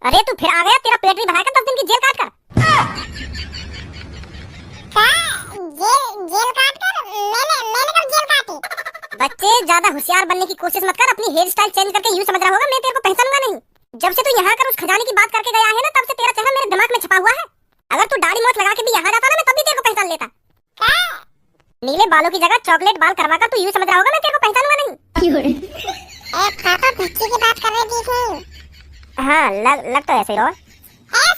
अरे तू फिर आ गया, तेरा पेट भी भरा कर 10 दिन की जेल काट कर। जेल काट कर? मैंने कब जेल काटी? बच्चे ज्यादा होशियार बनने की कोशिश मत कर, अपनी हेयर स्टाइल चेंज करके यूं समझ रहा होगा मैं तेरे को पहचानूंगा नहीं। जब से तू यहाँ कर उस खजाने की बात करके गया है ना, तब से तेरा चेहरा मेरे दिमाग में छपा हुआ है। अगर तू दाढ़ी मोछ लगा के भी यहाँ जाता ना, मैं तब भी तेरे को पहचान लेता। नीले बालों की जगह चॉकलेट बाल करवा कर तू यूं समझ रहा होगा मैं तेरे को पहचानूंगा नहीं। पापा बच्चे की बात कर रही थी। हाँ लग तो ऐसे ही रहो।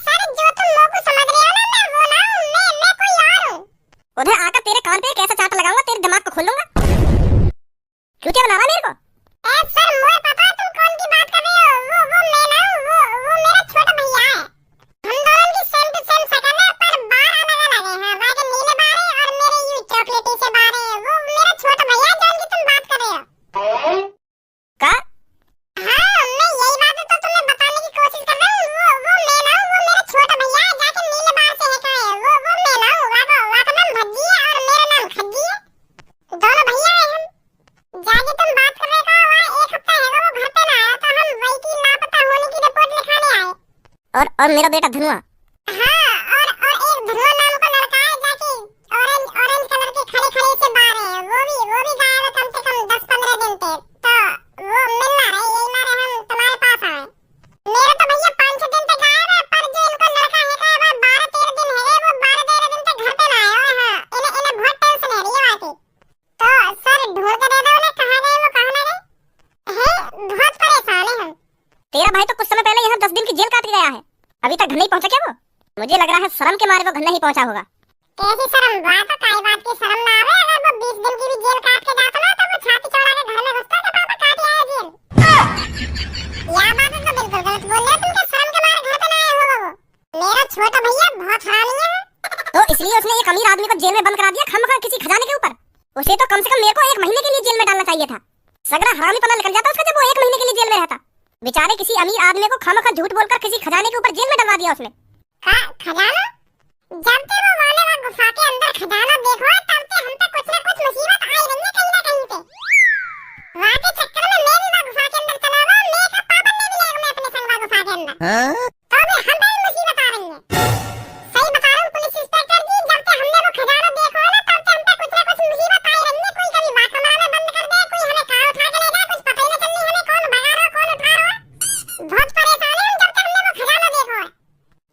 सर जो तुम लोग को समझ रहे हो ना, मैं वो ना हूं, मैं कोई और हूं। उधर आकर तेरे कान पे कैसा चाटा लगाऊंगा, तेरे दिमाग को खोलूंगा। क्यों क्या बना रहा मेरे को? सर मोए पापा, तुम कौन की बात कर रहे हो? वो मैं ना हूं, वो मेरा छोटा भैया है। हम दोनों की सेम टू सेम शक्ल है, पर बाल अलग अलग है। हां, बाल नीले बाल है और मेरे यूं चॉकलेटी से बाल है। वो मेरा छोटा भैया है, जिसकी तुम बात कर रहे हो। का? हां, मैं यही बात तो तुम्हें बताने की कोशिश कर रहा हूं। वो मैं ना हूं, वो मेरा छोटा भैया है, जाके नीले बाल से है का है। वो मैं ना हूं, वाका नाम भज्जी है और मेरा नाम खज्जी है। दोनों भैया हैं हम। जाके तुम बात कर रहे हो, वहां एक हफ्ता है वो घर पे ना आया, तो हम वही की लापता होने की रिपोर्ट लिखाने आए। और मेरा बेटा धनुआ? हां, और एक धनुआ नाम का लड़का है, जाके ऑरेंज कलर के खड़े खड़े से बाल है। वो भी गायब है कम से कम 10-15 दिन से। तो वो मिलना रहे, यही मारे हम तुम्हारे पास आए। मेरा तो भैया 5-6 दिन से गायब है, पर जो इनका लड़का है का वो 12-13 दिन है, वो 12-13 दिन तक घर पे ना आया है। हां, इन्हें बहुत टेंशन है ये बात की। तो सर ढूंढ के दे दो उन्हें, कहां गए वो, कहां ना गए हैं। बहुत परेशान है हम। तेरा भाई तो कुछ समय पहले यहाँ 10 दिन की जेल काट के गया है, अभी तक घर नहीं पहुंचा क्या वो? मुझे लग रहा है शर्म के मारे वो घर नहीं पहुंचा होगा। कैसी शर्म? बात काई बात की शर्म ना आवे? अगर वो 20 दिन की भी जेल काट के जाता ना, तो वो छाती चौड़ा के घर में घुसता कि पापा काट आया जेल। यह बात तो बिल्कुल गलत बोल रहे हो तुम, कि शर्म के मारे घर पे ना आया होगा वो। मेरा छोटा भैया बहुत हरामी है। तो इसलिए उसने एक अमीर आदमी को जेल में बंद करा दिया खामखा किसी खजाने के ऊपर। उसे तो कम से कम मेरे को 1 महीने के लिए जेल में डालना चाहिए था। सगरा हरामीपना निकल जाता उसका जब वो 1 महीने के लिए जेल में रहता। बेचारे किसी अमीर आदमी को खामखा झूठ बोलकर किसी खजाने के ऊपर जेल में डलवा दिया उसने। खजाना? जब से वो वाले वो गुफा के अंदर खजाना देखो, तब से हम पे कुछ ना कुछ मुसीबत आई रही है कहीं ना कहीं पे। वहाँ के चक्कर में मैं भी गुफा के अंदर चला हुआ, मैं का पापा ने भी लिया मैं अपने संग गुफा के अंदर। तो भी हम पे मुसीबत आ रही है। सही बता रहा हूँ पुलिस इंस्पेक्टर जी, जब से हमने वो खजाना देखा है ना, तब से हम पे कुछ ना कुछ मुसीबत आई रही है। कोई कभी वाकमा में बंद कर दे, कोई हमें कार उठा के ले जाए, कुछ पता ही नहीं चलनी हमें कौन भगा रहा कौन उठा रहा। बहुत परेशान है हम, जब से हमने वो खजाना देखा है।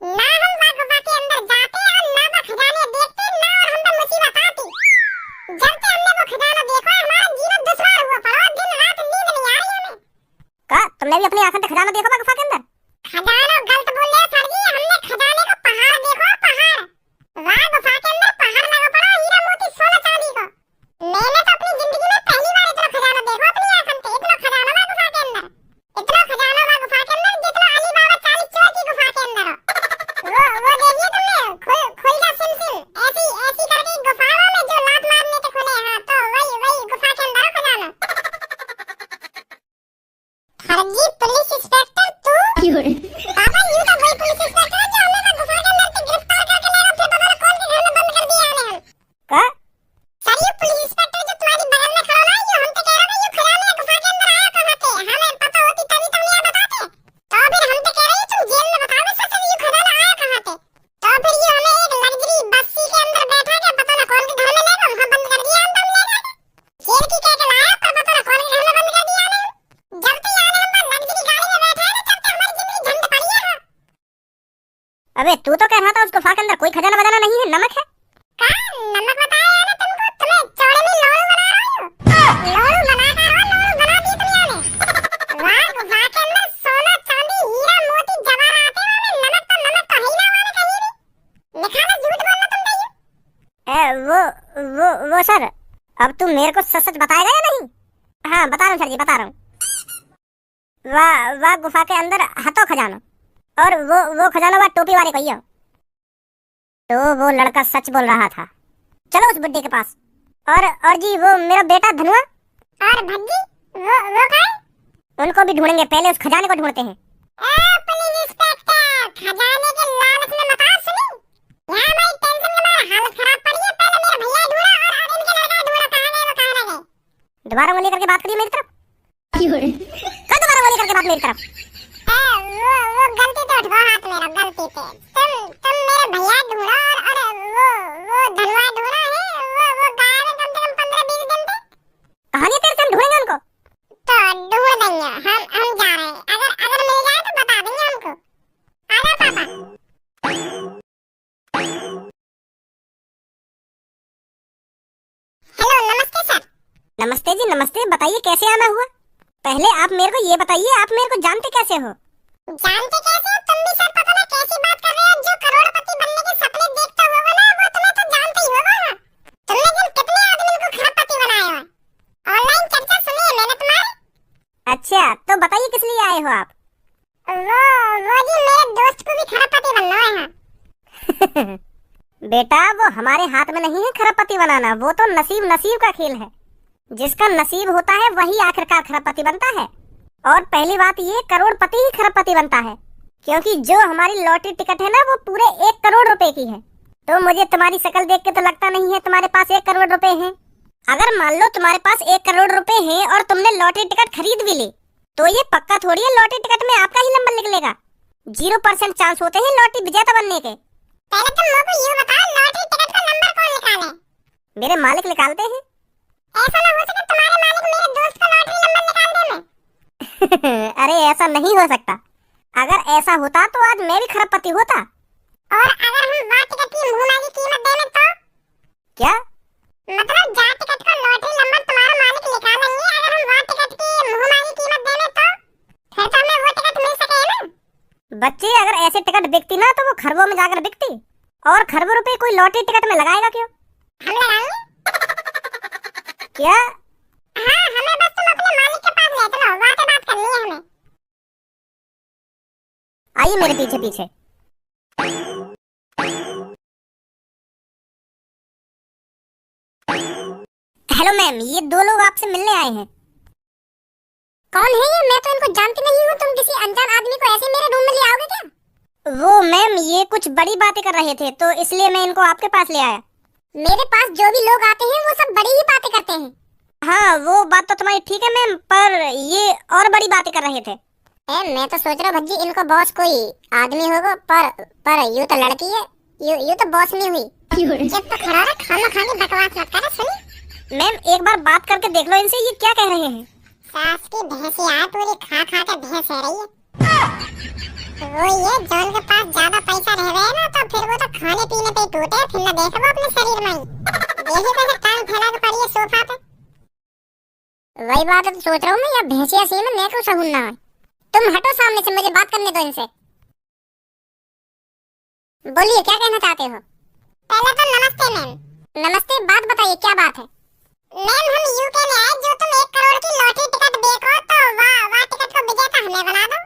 ना हम गुफा के अंदर जाते और ना वो खजाने देखते, ना और हम पे मुसीबत आती। जब से हमने वो खजाना देखा, हमारा जीवन दुश्वार हुआ पड़ा, दिन रात नींद नहीं आ रही हमें। का तुमने भी अपनी आंखों से खजाना देखा गुफा के अंदर? खजाना गलत बोल रहे हो सर जी, हमने खजाने का पहाड़ देखा, पहाड़। वहाँ गुफा के अंदर पहाड़ लगा पड़ा, हीरा मोती सोना चांदी का। मैंने तो अपनी जिंदगी में पहली बार इतना खजाना देखा अपनी आंखों से। इतना खजाना वहाँ गुफा के अंदर, इतना खजाना वहाँ गुफा के अंदर जितना अली बाबा 40 चोर की गुफा के अंदर हो। वो देखिए तुमने, खुल जा सिम ऐसी करके गुफाओं में जो लात मारने के खुले। हाँ, तो वही गुफा के अंदर हो खजाना। फर्जी पुलिस इंस्पेक्टर तू? पापा यूं तो वही पुलिस इंस्पेक्टर है जो हमें वो गुफा के अंदर से गिरफ्तार करके ले गया, फिर पता नहीं कौन के घर में बंद कर दिया हमने हम। का? सर ये पुलिस इंस्पेक्टर जो तुम्हारी बगल में खड़ा है, ये हमसे कह रहा है ये खजाना गुफा के अंदर आया कहां से? हमें पता होती तभी तुम ये बताते। तो फिर हम तो कह रहे हैं तुम जेल में बताओ सच ये खजाना आया कहां से। तो फिर ये हमें एक लग्जरी बस्सी के अंदर बैठा के पता ना कौन के घर में ले गया, वहां बंद कर दिया अंदर ले जाके। जेल की कह के लाया, पर पता ना कौन के घर में बंद कर दिया हमने। जब से यार हम लग्जरी गाड़ी में बैठे हैं ना, तब से हमारी जिंदगी झंड पड़ी है। अबे तू तो कह रहा था उस गुफा के अंदर कोई खजाना बजाना नहीं है, नमक है। का नमक बताया है ना तुमको? तुम्हें चौड़े में लोड़ू बना रहा हूं। लोड़ू बना कर लोड़ू बना दी तुम याने। वहाँ गुफा के अंदर सोना चांदी हीरा मोती जवाहरात है, वहाँ नमक तो है ही ना वहाँ कहीं भी। निकालो झूठ बोलना तुम नहीं। वो सर, अब तुम मेरे को सच सच बताएगा या नहीं? हाँ बता रहा हूँ सर जी, बता रहा हूँ। वाह गुफा के अंदर हाथों खजाना, और वो खजाना वह टोपी वाले कहियो। तो वो लड़का सच बोल रहा था। चलो उस बुड्ढे के पास। और जी वो मेरा बेटा धनुआ और भज्जी वो कहाँ है? उनको भी ढूंढेंगे, पहले उस खजाने को ढूंढते हैं। पुलिस इंस्पेक्टर, खजाने के लालच में मत आओ सुनी। यहाँ हमारी टेंशन के मारे हालत खराब पड़ी है। पहले मेरा भैया ढूंढा और अब इनके लड़का ढूंढा, कहाँ गए वो कहाँ ना गए। दोबारा उंगली करके बात करिए मेरी तरफ। दोबारा उंगली करके बात मेरी तरफ। वो गलती तो उठवा हाथ मेरा गलती पे। तुम मेरे भैया ढूंढो और वो धनवा ढूंढा है, वो गायब है कम से कम 15-20 दिन से। कहानी तेरे से हम ढूंढेंगे उनको? तो ढूंढ देंगे, हम जा रहे हैं। अगर मिल जाए तो बता देंगे हमको। आ जाओ पापा। हेलो, नमस्ते सर। नमस्ते जी नमस्ते, बताइए कैसे आना हुआ? पहले आप मेरे को ये बताइए, आप मेरे को जानते कैसे हो? जानते कैसे हो? तुम भी सर पता ना कैसी बात कर रहे हो। जो करोड़पति बनने के सपने देखता होगा ना, वो तुम्हें तो जानते ही होगा ना। तुमने कल कितने आदमी को खरबपति बनाया है? ऑनलाइन चर्चा सुनी है मैंने तुम्हारी। अच्छा, तो बताइए किस लिए आए हो आप? वो जी मेरे दोस्त को भी खरबपति बनना है। बेटा, वो हमारे हाथ में नहीं है खरबपति बनाना, वो तो नसीब का खेल है। जिसका नसीब होता है वही आखिरकार खरबपति बनता है। और पहली बात ये, करोड़पति ही खरबपति बनता है, क्योंकि जो हमारी लॉटरी टिकट है ना, वो पूरे 1 करोड़ रुपए की है। तो मुझे तुम्हारी शक्ल देख के तो लगता नहीं है तुम्हारे पास 1 करोड़ रुपए हैं। अगर मान लो तुम्हारे पास 1 करोड़ रुपए हैं और तुमने लॉटरी टिकट खरीद भी ली, तो ये पक्का थोड़ी है लॉटरी टिकट में आपका ही नंबर निकलेगा। 0% चांस होते हैं लॉटरी विजेता बनने के। पहले तुम लोगों को ये बताओ, लॉटरी टिकट का नंबर कौन निकाले? मेरे मालिक निकालते हैं। ऐसा ना हो सके तुम्हारे मालिक मेरे दोस्त का लॉटरी नंबर निकाल दे। अरे ऐसा नहीं हो सकता। अगर ऐसा होता तो आज मैं भी खरबपति होता। और अगर हम वाह टिकट की मुंहमांगी कीमत दें तो? क्या मतलब जा टिकट का लॉटरी नंबर तुम्हारा मालिक निकालेंगे, अगर हम वाह टिकट की मुंहमांगी कीमत दें तो? फिर तो हमें वो टिकट मिल सके ना। बच्चे, अगर ऐसे टिकट बिकती ना तो वो खरबों में जाकर बिकती, और खरबों रुपए कोई लॉटरी टिकट में लगाएगा क्यों? हम लगाएंगे। क्या? हाँ, हमें बस तुम अपने मालिक के पास ले चलो, वहाँ पे बात करनी है हमें। आइए मेरे पीछे पीछे। हेलो मैम, ये 2 लोग आपसे मिलने आए हैं। कौन है ये? मैं तो इनको जानती नहीं हूँ। तुम किसी अनजान आदमी को ऐसे मेरे रूम में ले आओगे क्या? वो मैम, ये कुछ बड़ी बातें कर रहे थे, तो इसलिए मैं इनको आपके पास ले आया। मेरे पास जो भी लोग आते हैं वो सब बड़ी ही बातें करते हैं। हाँ, वो बात तो तुम्हारी ठीक है मैम, पर ये और बड़ी बातें कर रहे थे। मैं तो सोच रहा हूँ भज्जी, इनको बॉस कोई आदमी होगा, पर यूँ तो लड़की है, यूँ तो बॉस नहीं हुई। जब तो खड़ा रहा, खाना खाने बकवास मत करो। सुनी मैम, एक बार बात करके देख लो इनसे, ये क्या कह रहे हैं। सास की भैंसिया पूरी खा खा के भैंस हो रही है। वो ये जॉन के पास ज्यादा पैसा रह गया ना, तो फिर वो तो खाने पीने पे टूटे, फिर ना देखो वो अपने शरीर में ही। देखिए कैसे टांग फैला के पड़ी है सोफा पे। वही बात है, तो सोच रहा हूँ मैं, या भैंसिया सी में मैं क्यों सहूलना है। तुम हटो सामने से, मुझे बात करने दो इनसे। बोलिए, क्या कहना चाहते हो? पहले तो नमस्ते मैम। नमस्ते, बात बताइए, क्या बात है? मैम, हम यूं कहने आए, जो तुम 1 करोड़ की लॉटरी टिकट देखो तो वाह टिकट को विजेता हमें बना दो।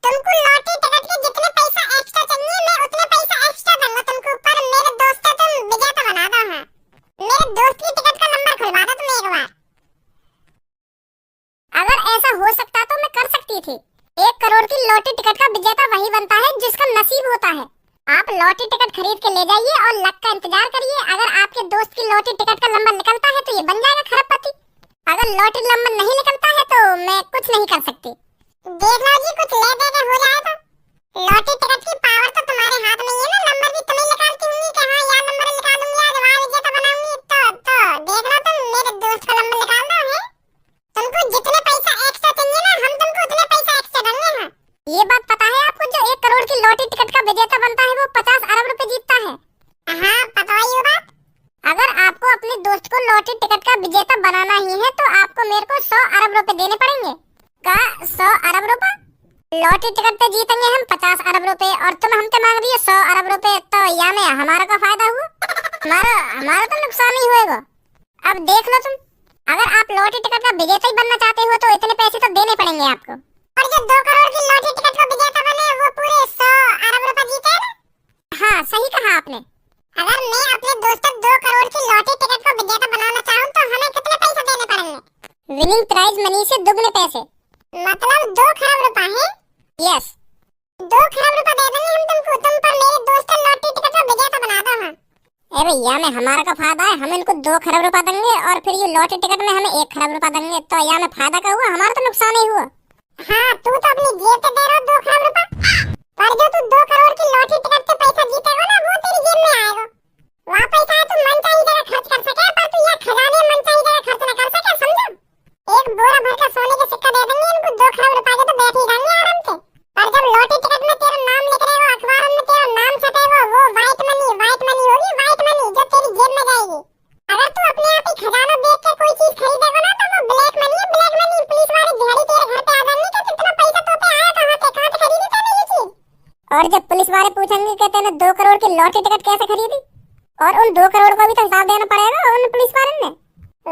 तुमको लॉटरी टिकट के जितने पैसा एक्स्ट्रा चाहिए, मैं उतने पैसा एक्स्ट्रा दूंगा तुमको, पर मेरे दोस्त को तुम विजेता बना दो। हाँ, मेरे दोस्त की टिकट का नंबर खुलवा दो तुम एक बार। अगर ऐसा हो सकता तो मैं कर सकती थी। 1 करोड़ की लॉटरी टिकट का विजेता वही बनता है जिसका नसीब होता है। आप लॉटरी टिकट खरीद के ले जाइए और लक का इंतजार करिए। अगर आपके दोस्त की लॉटरी टिकट का नंबर निकलता है तो ये बन जाएगा खरबपति। अगर लॉटरी नंबर नहीं निकलता है तो मैं कुछ नहीं कर सकती। देख लो जी, कुछ ले दे के हो जाए तो। लॉटरी टिकट की पावर तो तुम्हारे हाथ में ही है ना, नंबर भी तुम्हें निकालती होंगी कि हाँ यार नंबर निकालूंगी, आज वाह विजेता बनाऊंगी। तो देख लो, तुम मेरे दोस्त का नंबर निकालना है। तुमको जितने पैसा एक्स्ट्रा चाहिए ना, हम तुमको उतने पैसा एक्स्ट्रा देंगे। हाँ, ये बात पता है आपको, जो 1 करोड़ की लॉटरी टिकट का विजेता बनता है वो 50 अरब रुपए जीतता है। हाँ, पता है ये बात। अगर आपको अपने दोस्त को लॉटरी टिकट का विजेता बनाना ही है तो आपको मेरे को 100 अरब रुपए देने पड़ेंगे। का 100 अरब रुपए? लॉटरी टिकट पे जीतेंगे हम 50 अरब रुपए और तुम हमसे मांग रही हो 100 अरब रुपए, तो या में हमारा का फायदा हुआ? हमारा तो नुकसान ही होएगा। अब देख लो तुम, अगर आप लॉटरी टिकट का विजेता ही बनना चाहते हो तो इतने पैसे तो देने पड़ेंगे आपको। और जो 2 करोड़ की लॉटरी टिकट का विजेता बने वो पूरे 100 अरब रुपए जीते ना। हाँ, सही कहा आपने। अगर मैं अपने दोस्त को 2 करोड़ की लॉटरी टिकट को विजेता बनाना चाहूँ तो हमें कितने पैसे देने पड़ेंगे? विनिंग प्राइज मनी से दुगने पैसे, मतलब 2 खरब रुपए हैं। यस, 2 खरब रुपए दे देंगे हम तुमको, तुम पर मेरे दोस्त को लॉटरी टिकट का विजेता बना दो। हाँ, अरे या में हमारा का फायदा है, हम इनको 2 खरब रुपए देंगे और फिर ये लॉटरी टिकट में हमें 1 खरब रुपए देंगे, तो या में फायदा का हुआ, हमारा तो नुकसान ही हुआ। हाँ, तू तो अपनी जेब से दे रहा 2 खरब रुपए, पर जो और जब पुलिस वाले पूछेंगे कि तूने 2 करोड़ की लॉटरी टिकट कैसे खरीदी, और उन 2 करोड़ का भी तो हिसाब देना पड़ेगा उन पुलिस वालों ने।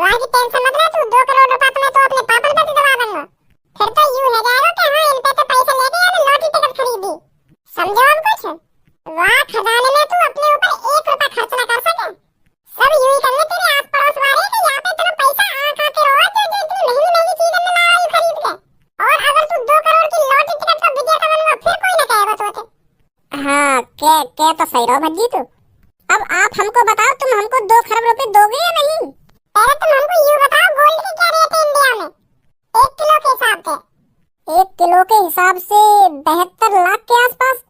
वहाँ की टेंशन मत ले तू, 2 करोड़ रुपया तो मैं तो अपने पापा पे दबा दूंगा। फिर तो यूं है जाएगा कि हाँ इन पे तो पैसे लेके यार लॉटरी टिकट खरीदी। समझो अब कुछ? वहाँ खजाने में तू अपने ऊपर 1 रुपया खर्च ना कर सके। सब यूं ही करने तेरे आस पड़ोस वाले कि यहाँ पे तेरा पैसा आते रहो जो इतनी महंगी महंगी चीजें में लाया यूं खरीद के। और अगर तू 2 करोड़ की लॉटरी टिकट का विजेता बनूंगा फिर कोई ना कहेगा तुझे। हाँ के तो सही रहो भज्जी तू। अब आप हमको बताओ, तुम हमको 2 खरब रुपए दोगे या नहीं? पहले तुम हमको यूं बताओ गोल्ड की क्या रेट है इंडिया में 1 किलो के हिसाब से? 1 किलो के हिसाब से 72 लाख के आसपास।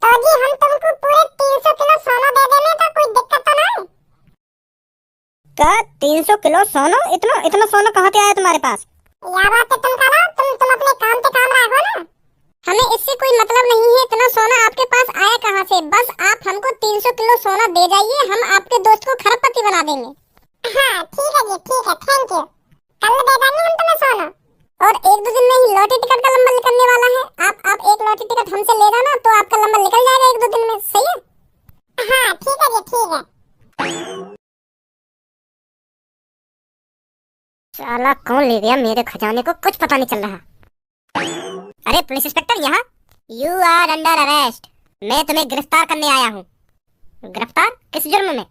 तो जी हम तुमको पूरे 300 किलो सोना दे देंगे तो कोई दिक्कत तो ना है? क्या 300 किलो सोना? इतना सोना कहाँ से आया तुम्हारे पास? या बात है तुम करो, तुम अपने काम पे काम रखो ना। हमें इससे कोई मतलब नहीं है इतना सोना आपके पास आया कहाँ से। बस आप हमको 300 किलो सोना दे जाइए, हम आपके दोस्त को खरबपति बना देंगे। हाँ ठीक है जी, ठीक है, थैंक यू। कल दे देंगे हम तुम्हें सोना। और 1-2 दिन में ही लॉटरी टिकट का नंबर निकलने वाला है। आप 1 लॉटरी टिकट हमसे ले जाना तो आपका नंबर निकल जाएगा 1-2 दिन में। सही है? हाँ ठीक है जी, ठीक है। साला कौन ले गया मेरे खजाने को, कुछ पता नहीं चल रहा। अरे पुलिस इंस्पेक्टर, यहाँ। You are under arrest. मैं तुम्हें गिरफ्तार करने आया हूँ। गिरफ्तार? किस जुर्म में?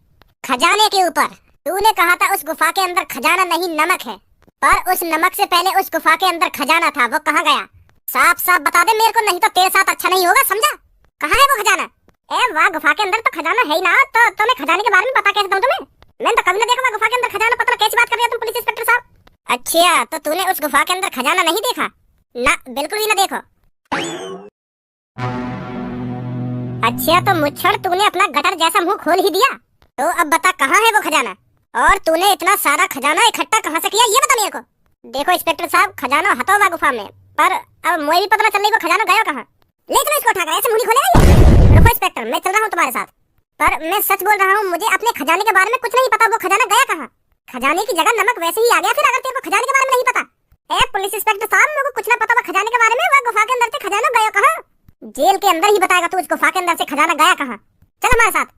खजाने के ऊपर। तूने कहा था उस गुफा के अंदर खजाना नहीं नमक है, पर उस नमक से पहले उस गुफा के अंदर खजाना था। वो कहाँ गया? साफ साफ बता दे मेरे को, नहीं तो तेरे साथ अच्छा नहीं होगा, समझा? कहाँ है वो खजाना? ए वाह, गुफा के अंदर तो खजाना है ही ना, तो मैं खजाने के बारे में पता कैसे दूं तुम्हें? मैंने तो कभी ना देखा गुफा के अंदर खजाना। पता कैसी बात कर रहे हो तुम पुलिस इंस्पेक्टर साहब? अच्छा, तो तूने उस गुफा के अंदर खजाना नहीं देखा? ना, बिल्कुल भी ना देखो। अच्छा तो मुच्छड़, तूने अपना गटर जैसा मुंह खोल ही दिया। तो अब बता कहाँ है वो खजाना, और तूने इतना सारा खजाना इकट्ठा कहाँ से किया, ये बता मेरे को। देखो इंस्पेक्टर साहब, खजाना हटा हुआ गुफा में, पर अब मुझे भी पता ना चल रही वो खजाना गया कहाँ। ले चलो इसको उठाकर, ऐसे मुंह नहीं खोलेगा। रुको इंस्पेक्टर, मैं चल रहा हूँ तुम्हारे साथ, पर मैं सच बोल रहा हूँ, मुझे अपने खजाने के बारे में कुछ नहीं पता। वो खजाना गया कहाँ? खजाने की जगह नमक वैसे ही आ गया फिर, अगर तेरे को खजाने के बारे में नहीं पता। ए पुलिस इंस्पेक्टर साहब, मेरे को कुछ ना पता वो खजाने के बारे में। वो गुफा के अंदर से खजाना गया कहाँ? जेल के अंदर ही बताएगा तू उस गुफा के अंदर से खजाना गया कहाँ। चल हमारे साथ।